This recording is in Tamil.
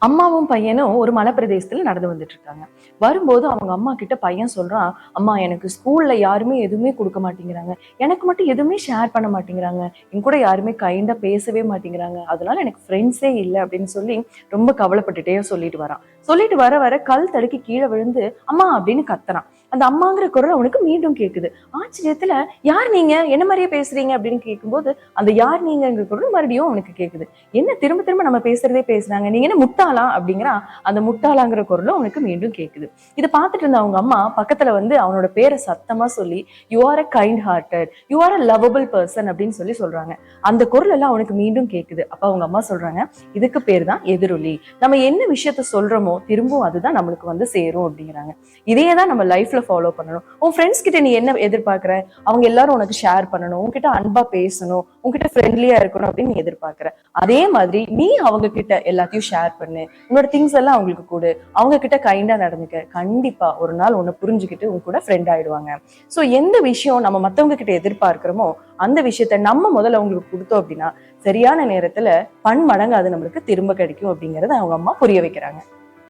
அம்மாவும் பையனும் ஒரு மலைப்பிரதேசத்துல நடந்து வந்துட்டு இருக்காங்க. வரும்போது அவங்க அம்மா கிட்ட பையன் சொல்றான், அம்மா எனக்கு ஸ்கூல்ல யாருமே எதுவுமே கொடுக்க மாட்டேங்கிறாங்க. எனக்கு மட்டும் எதுவுமே ஷேர் பண்ண மாட்டேங்கிறாங்க. என் கூட யாருமே கைண்டா பேசவே மாட்டேங்கிறாங்க. அதனால எனக்கு ஃப்ரெண்ட்ஸே இல்லை அப்படின்னு சொல்லி ரொம்ப கவலைப்பட்டுட்டே சொல்லிட்டு வரான். சொல்லிட்டு வர வர கல் தடுக்கி கீழே விழுந்து அம்மா அப்படின்னு கத்துறான். அந்த அம்மாங்கிற குரல் அவனுக்கு மீண்டும் கேக்குது. ஆச்சரியத்துல, யார் நீங்க? என்ன மாதிரியே பேசுறீங்க அப்படின்னு கேட்கும்போது அந்த யார் நீங்கிற குரல் மறுபடியும் அவனுக்கு கேக்குது. என்ன திரும்ப திரும்ப நம்ம பேசுறதே பேசுறாங்க, நீங்க என்ன முட்டாளா அப்படிங்கிறா. அந்த முட்டாளாங்கிற குரலும் அவனுக்கு மீண்டும் கேக்குது. இதை பார்த்துட்டு இருந்த அவங்க அம்மா பக்கத்துல வந்து அவனோட பேரை சத்தமா சொல்லி, you are a kind hearted, you are a lovable person அப்படின்னு சொல்லி சொல்றாங்க. அந்த குரல் எல்லாம் அவனுக்கு மீண்டும் கேக்குது. அப்ப அவங்க அம்மா சொல்றாங்க, இதுக்கு பேர் தான் எதிரொலி. நம்ம என்ன விஷயத்த சொல்றோமோ திரும்பவும் அதுதான் நம்மளுக்கு வந்து சேரும் அப்படிங்கிறாங்க. இதையே தான் நம்ம லைஃப்ல ஃபாலோ பண்ணணும். உன் ஃப்ரெண்ட்ஸ் கிட்ட நீ என்ன எதிர்பார்க்கிற? அவங்க எல்லாரும் உனக்கு ஷேர் பண்ணணும், உன்கிட்ட அன்பா பேசணும், உன்கிட்ட ஃப்ரெண்ட்லியா இருக்கணும் அப்படின்னு நீ எதிர்பார்க்கிற. அதே மாதிரி நீ அவங்க கிட்ட எல்லாத்தையும் ஷேர் பண்ணு, உன்னோட திங்ஸ் எல்லாம் அவங்களுக்கு கொடு, அவங்க கிட்ட கைண்டா நடந்துக்க. கண்டிப்பா ஒரு நாள் உன்னை புரிஞ்சுக்கிட்டு உன் கூட ஃப்ரெண்ட் ஆயிடுவாங்க. சோ எந்த விஷயம் நம்ம மத்தவங்க கிட்ட எதிர்பார்க்கிறோமோ அந்த விஷயத்த நம்ம முதல்ல அவங்களுக்கு கொடுத்தோம் அப்படின்னா சரியான நேரத்துல பன்மடங்கு அது நம்மளுக்கு திரும்ப கிடைக்கும் அப்படிங்கறத அவங்க அம்மா புரிய வைக்கிறாங்க.